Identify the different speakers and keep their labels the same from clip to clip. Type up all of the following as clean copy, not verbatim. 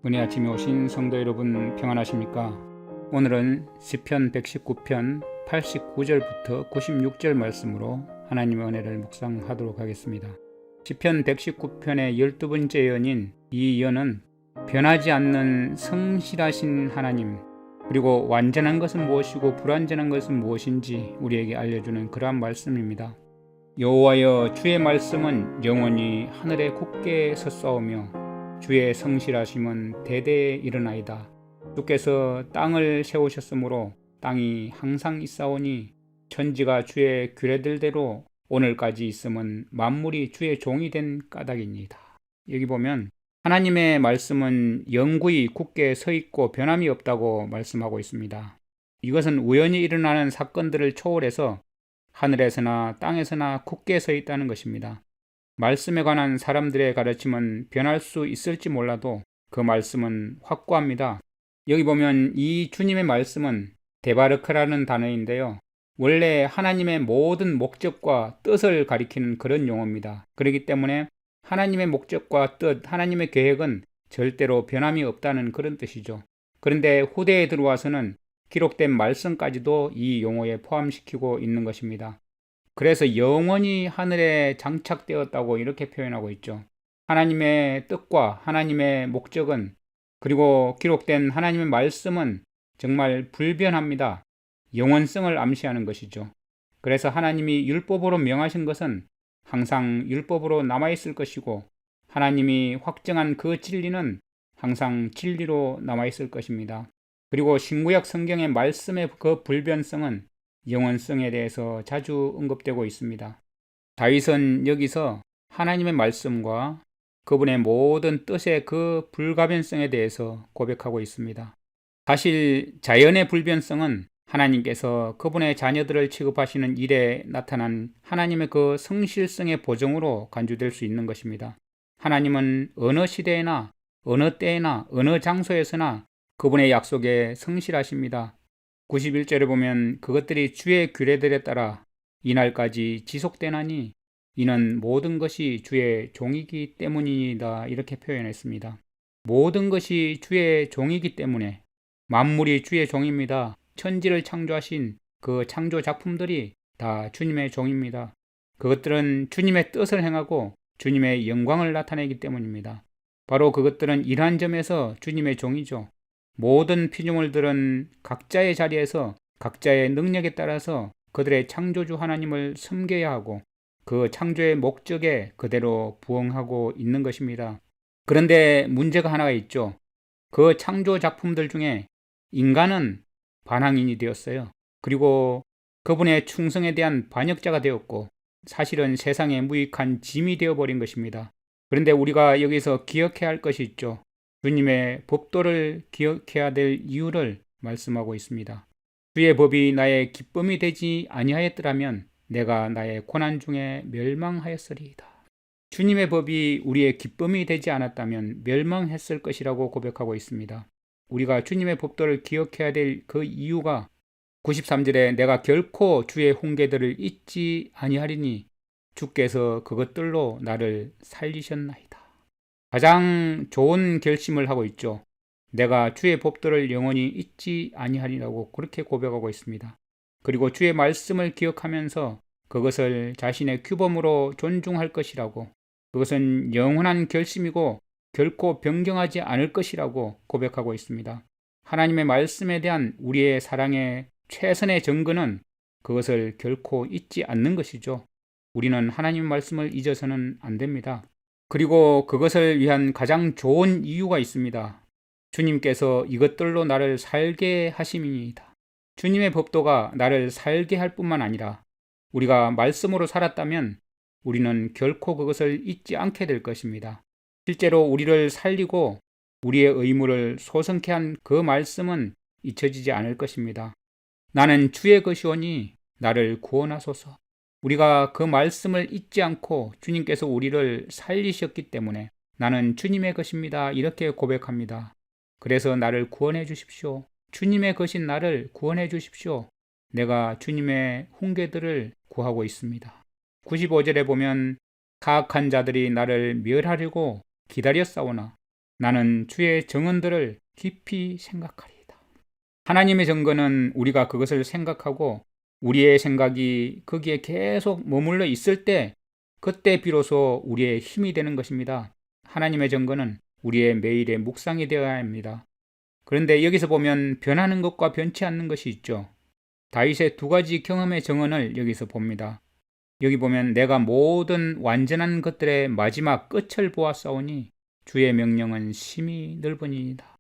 Speaker 1: 은혜 아침에 오신 성도 여러분 평안하십니까? 오늘은 시편 119편 89절부터 96절 말씀으로 하나님의 은혜를 묵상하도록 하겠습니다. 시편 119편의 12번째 연인 이 연은 변하지 않는 성실하신 하나님, 그리고 완전한 것은 무엇이고 불완전한 것은 무엇인지 우리에게 알려주는 그러한 말씀입니다. 여호와여, 주의 말씀은 영원히 하늘에 굳게 섰사오며 주의 성실하심은 대대에 일어나이다. 주께서 땅을 세우셨으므로 땅이 항상 있사오니 천지가 주의 규례들대로 오늘까지 있음은 만물이 주의 종이 된 까닭입니다. 여기 보면 하나님의 말씀은 영구히 굳게 서 있고 변함이 없다고 말씀하고 있습니다. 이것은 우연히 일어나는 사건들을 초월해서 하늘에서나 땅에서나 굳게 서 있다는 것입니다. 말씀에 관한 사람들의 가르침은 변할 수 있을지 몰라도 그 말씀은 확고합니다. 여기 보면 이 주님의 말씀은 데바르크라는 단어인데요. 원래 하나님의 모든 목적과 뜻을 가리키는 그런 용어입니다. 그렇기 때문에 하나님의 목적과 뜻, 하나님의 계획은 절대로 변함이 없다는 그런 뜻이죠. 그런데 후대에 들어와서는 기록된 말씀까지도 이 용어에 포함시키고 있는 것입니다. 그래서 영원히 하늘에 장착되었다고 이렇게 표현하고 있죠. 하나님의 뜻과 하나님의 목적은, 그리고 기록된 하나님의 말씀은 정말 불변합니다. 영원성을 암시하는 것이죠. 그래서 하나님이 율법으로 명하신 것은 항상 율법으로 남아있을 것이고, 하나님이 확정한 그 진리는 항상 진리로 남아있을 것입니다. 그리고 신구약 성경의 말씀의 그 불변성은 영원성에 대해서 자주 언급되고 있습니다. 다윗은 여기서 하나님의 말씀과 그분의 모든 뜻의 그 불가변성에 대해서 고백하고 있습니다. 사실 자연의 불변성은 하나님께서 그분의 자녀들을 취급하시는 일에 나타난 하나님의 그 성실성의 보정으로 간주될 수 있는 것입니다. 하나님은 어느 시대에나 어느 때에나 어느 장소에서나 그분의 약속에 성실하십니다. 91절에 보면 그것들이 주의 규례들에 따라 이날까지 지속되나니 이는 모든 것이 주의 종이기 때문이다, 이렇게 표현했습니다. 모든 것이 주의 종이기 때문에, 만물이 주의 종입니다. 천지를 창조하신 그 창조 작품들이 다 주님의 종입니다. 그것들은 주님의 뜻을 행하고 주님의 영광을 나타내기 때문입니다. 바로 그것들은 이러한 점에서 주님의 종이죠. 모든 피조물들은 각자의 자리에서 각자의 능력에 따라서 그들의 창조주 하나님을 섬겨야 하고 그 창조의 목적에 그대로 부응하고 있는 것입니다. 그런데 문제가 하나가 있죠. 그 창조 작품들 중에 인간은 반항인이 되었어요. 그리고 그분의 충성에 대한 반역자가 되었고, 사실은 세상에 무익한 짐이 되어버린 것입니다. 그런데 우리가 여기서 기억해야 할 것이 있죠. 주님의 법도를 기억해야 될 이유를 말씀하고 있습니다. 주의 법이 나의 기쁨이 되지 아니하였더라면 내가 나의 고난 중에 멸망하였으리이다. 주님의 법이 우리의 기쁨이 되지 않았다면 멸망했을 것이라고 고백하고 있습니다. 우리가 주님의 법도를 기억해야 될 그 이유가 93절에 내가 결코 주의 훈계들을 잊지 아니하리니 주께서 그것들로 나를 살리셨나이다. 가장 좋은 결심을 하고 있죠. 내가 주의 법도를 영원히 잊지 아니하리라고 그렇게 고백하고 있습니다. 그리고 주의 말씀을 기억하면서 그것을 자신의 규범으로 존중할 것이라고, 그것은 영원한 결심이고 결코 변경하지 않을 것이라고 고백하고 있습니다. 하나님의 말씀에 대한 우리의 사랑의 최선의 증거는 그것을 결코 잊지 않는 것이죠. 우리는 하나님의 말씀을 잊어서는 안 됩니다. 그리고 그것을 위한 가장 좋은 이유가 있습니다. 주님께서 이것들로 나를 살게 하심이니이다. 주님의 법도가 나를 살게 할 뿐만 아니라 우리가 말씀으로 살았다면 우리는 결코 그것을 잊지 않게 될 것입니다. 실제로 우리를 살리고 우리의 의무를 소성케 한 그 말씀은 잊혀지지 않을 것입니다. 나는 주의 것이오니 나를 구원하소서. 우리가 그 말씀을 잊지 않고 주님께서 우리를 살리셨기 때문에 나는 주님의 것입니다, 이렇게 고백합니다. 그래서 나를 구원해 주십시오. 주님의 것인 나를 구원해 주십시오. 내가 주님의 훈계들을 구하고 있습니다. 95절에 보면 가악한 자들이 나를 멸하려고 기다렸사오나 나는 주의 정언들을 깊이 생각하리이다. 하나님의 정언은 우리가 그것을 생각하고 우리의 생각이 거기에 계속 머물러 있을 때 그때 비로소 우리의 힘이 되는 것입니다. 하나님의 정언은 우리의 매일의 묵상이 되어야 합니다. 그런데 여기서 보면 변하는 것과 변치 않는 것이 있죠. 다윗의 두 가지 경험의 정언을 여기서 봅니다. 여기 보면 내가 모든 완전한 것들의 마지막 끝을 보았사오니 주의 명령은 심히 넓으니이다.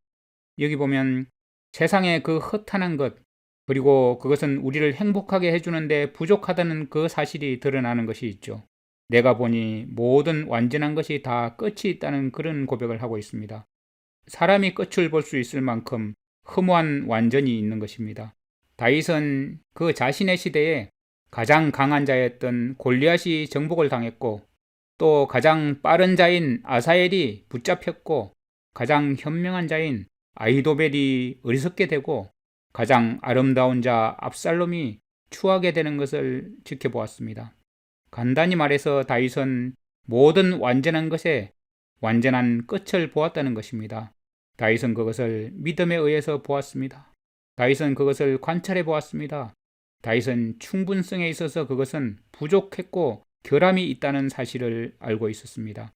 Speaker 1: 여기 보면 세상의 그 허탄한 것, 그리고 그것은 우리를 행복하게 해주는데 부족하다는 그 사실이 드러나는 것이 있죠. 내가 보니 모든 완전한 것이 다 끝이 있다는 그런 고백을 하고 있습니다. 사람이 끝을 볼 수 있을 만큼 허무한 완전이 있는 것입니다. 다윗은 그 자신의 시대에 가장 강한 자였던 골리앗이 정복을 당했고, 또 가장 빠른 자인 아사엘이 붙잡혔고, 가장 현명한 자인 아히도벨이 어리석게 되고, 가장 아름다운 자 압살롬이 추하게 되는 것을 지켜보았습니다. 간단히 말해서 다윗은 모든 완전한 것에 완전한 끝을 보았다는 것입니다. 다윗은 그것을 믿음에 의해서 보았습니다. 다윗은 그것을 관찰해 보았습니다. 다윗은 충분성에 있어서 그것은 부족했고 결함이 있다는 사실을 알고 있었습니다.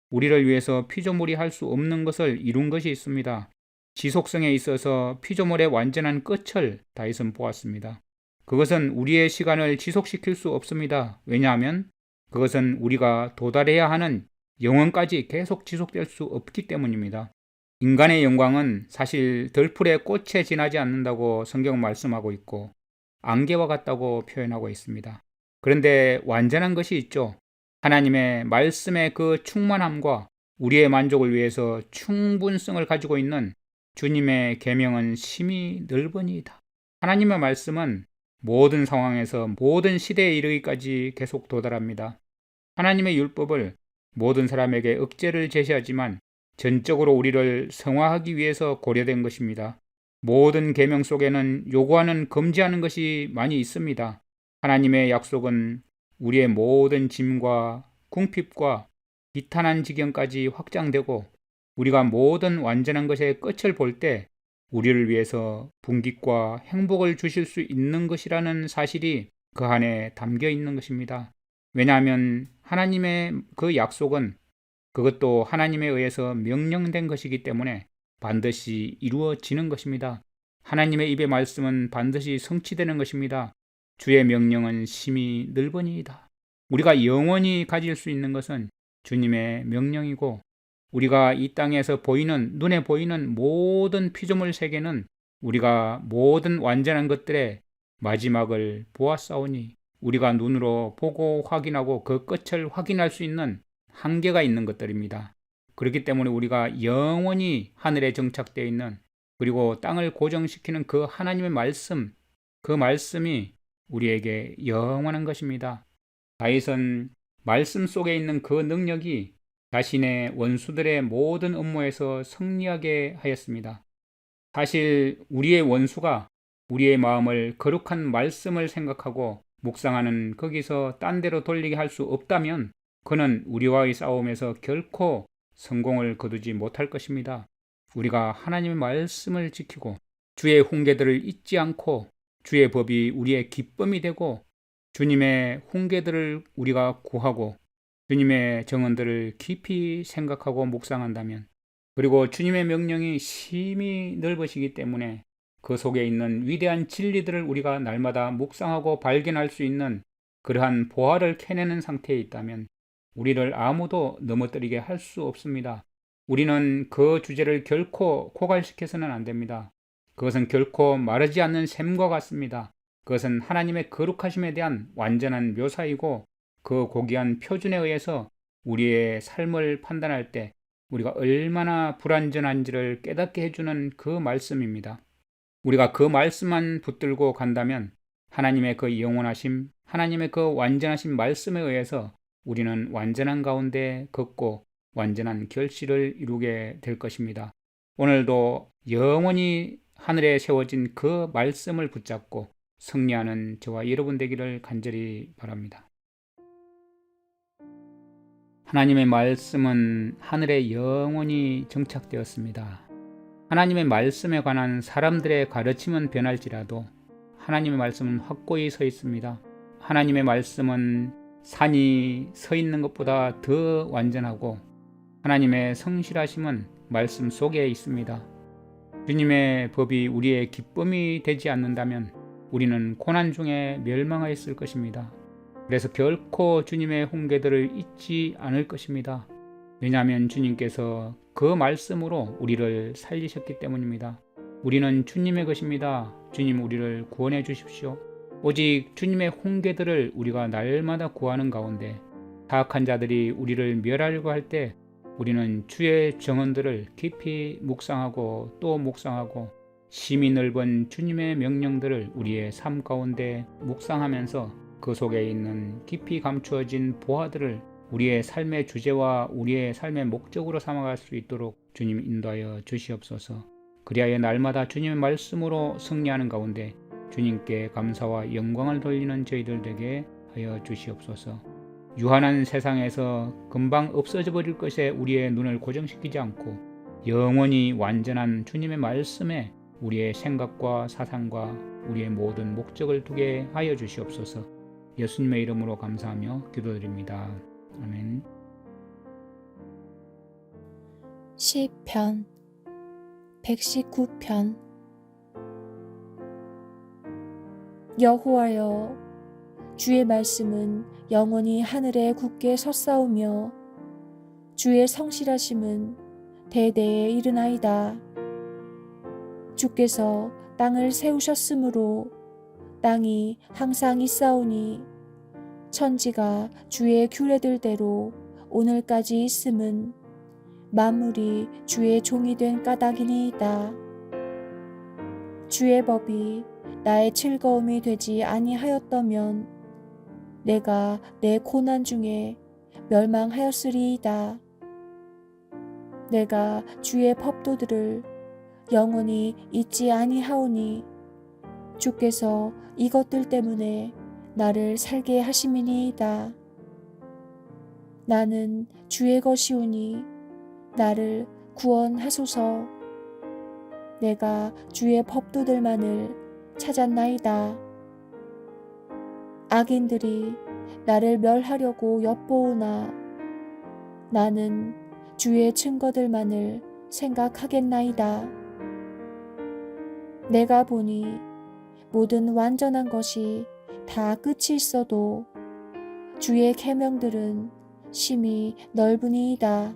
Speaker 1: 우리를 위해서 피조물이 할 수 없는 것을 이룬 것이 있습니다. 지속성에 있어서 피조물의 완전한 끝을 다윗은 보았습니다. 그것은 우리의 시간을 지속시킬 수 없습니다. 왜냐하면 그것은 우리가 도달해야 하는 영원까지 계속 지속될 수 없기 때문입니다. 인간의 영광은 사실 덜풀의 꽃에 지나지 않는다고 성경 말씀하고 있고 안개와 같다고 표현하고 있습니다. 그런데 완전한 것이 있죠. 하나님의 말씀의 그 충만함과 우리의 만족을 위해서 충분성을 가지고 있는 주님의 계명은 심히 넓으니이다. 하나님의 말씀은 모든 상황에서 모든 시대에 이르기까지 계속 도달합니다. 하나님의 율법을 모든 사람에게 억제를 제시하지만 전적으로 우리를 성화하기 위해서 고려된 것입니다. 모든 계명 속에는 요구하는 금지하는 것이 많이 있습니다. 하나님의 약속은 우리의 모든 짐과 궁핍과 비탄한 지경까지 확장되고 우리가 모든 완전한 것의 끝을 볼 때 우리를 위해서 분깃과 행복을 주실 수 있는 것이라는 사실이 그 안에 담겨 있는 것입니다. 왜냐하면 하나님의 그 약속은 그것도 하나님에 의해서 명령된 것이기 때문에 반드시 이루어지는 것입니다. 하나님의 입의 말씀은 반드시 성취되는 것입니다. 주의 명령은 심히 넓으니이다. 우리가 영원히 가질 수 있는 것은 주님의 명령이고 우리가 이 땅에서 보이는 눈에 보이는 모든 피조물 세계는 우리가 모든 완전한 것들의 마지막을 보았사오니 우리가 눈으로 보고 확인하고 그 끝을 확인할 수 있는 한계가 있는 것들입니다. 그렇기 때문에 우리가 영원히 하늘에 정착되어 있는 그리고 땅을 고정시키는 그 하나님의 말씀, 그 말씀이 우리에게 영원한 것입니다. 다윗은 말씀 속에 있는 그 능력이 자신의 원수들의 모든 음모에서 승리하게 하였습니다. 사실 우리의 원수가 우리의 마음을 거룩한 말씀을 생각하고 묵상하는 거기서 딴 데로 돌리게 할 수 없다면 그는 우리와의 싸움에서 결코 성공을 거두지 못할 것입니다. 우리가 하나님의 말씀을 지키고 주의 훈계들을 잊지 않고 주의 법이 우리의 기쁨이 되고 주님의 훈계들을 우리가 구하고 주님의 정언들을 깊이 생각하고 묵상한다면 그리고 주님의 명령이 심히 넓으시기 때문에 그 속에 있는 위대한 진리들을 우리가 날마다 묵상하고 발견할 수 있는 그러한 보화를 캐내는 상태에 있다면 우리를 아무도 넘어뜨리게 할 수 없습니다. 우리는 그 주제를 결코 고갈시켜서는 안 됩니다. 그것은 결코 마르지 않는 샘과 같습니다. 그것은 하나님의 거룩하심에 대한 완전한 묘사이고 그 고귀한 표준에 의해서 우리의 삶을 판단할 때 우리가 얼마나 불완전한지를 깨닫게 해주는 그 말씀입니다. 우리가 그 말씀만 붙들고 간다면 하나님의 그 영원하심, 하나님의 그 완전하신 말씀에 의해서 우리는 완전한 가운데 걷고 완전한 결실을 이루게 될 것입니다. 오늘도 영원히 하늘에 세워진 그 말씀을 붙잡고 승리하는 저와 여러분 되기를 간절히 바랍니다. 하나님의 말씀은 하늘에 영원히 정착되었습니다. 하나님의 말씀에 관한 사람들의 가르침은 변할지라도 하나님의 말씀은 확고히 서 있습니다. 하나님의 말씀은 산이 서 있는 것보다 더 완전하고 하나님의 성실하심은 말씀 속에 있습니다. 주님의 법이 우리의 기쁨이 되지 않는다면 우리는 고난 중에 멸망하였을 것입니다. 그래서 결코 주님의 훈계들을 잊지 않을 것입니다. 왜냐하면 주님께서 그 말씀으로 우리를 살리셨기 때문입니다. 우리는 주님의 것입니다. 주님 우리를 구원해 주십시오. 오직 주님의 훈계들을 우리가 날마다 구하는 가운데 타악한 자들이 우리를 멸하려고 할 때 우리는 주의 정언들을 깊이 묵상하고 또 묵상하고 심히 넓은 주님의 명령들을 우리의 삶 가운데 묵상하면서 그 속에 있는 깊이 감추어진 보화들을 우리의 삶의 주제와 우리의 삶의 목적으로 삼아갈 수 있도록 주님 인도하여 주시옵소서. 그리하여 날마다 주님의 말씀으로 승리하는 가운데 주님께 감사와 영광을 돌리는 저희들 되게 하여 주시옵소서. 유한한 세상에서 금방 없어져 버릴 것에 우리의 눈을 고정시키지 않고 영원히 완전한 주님의 말씀에 우리의 생각과 사상과 우리의 모든 목적을 두게 하여 주시옵소서. 예수님의 이름으로 감사하며 기도드립니다. 아멘.
Speaker 2: 시편 119편. 여호와여, 주의 말씀은 영원히 하늘에 굳게 섰사오며 주의 성실하심은 대대에 이르나이다. 주께서 땅을 세우셨으므로 땅이 항상 있사오니 천지가 주의 규례들대로 오늘까지 있음은 만물이 주의 종이 된 까닭이니이다. 주의 법이 나의 즐거움이 되지 아니하였더면 내가 내 고난 중에 멸망하였으리이다. 내가 주의 법도들을 영원히 잊지 아니하오니 주께서 이것들 때문에 나를 살게 하심이니이다. 나는 주의 것이오니 나를 구원하소서. 내가 주의 법도들만을 찾았나이다. 악인들이 나를 멸하려고 엿보으나 나는 주의 증거들만을 생각하겠나이다. 내가 보니 모든 완전한 것이 다 끝이 있어도 주의 계명들은 심히 넓으니이다.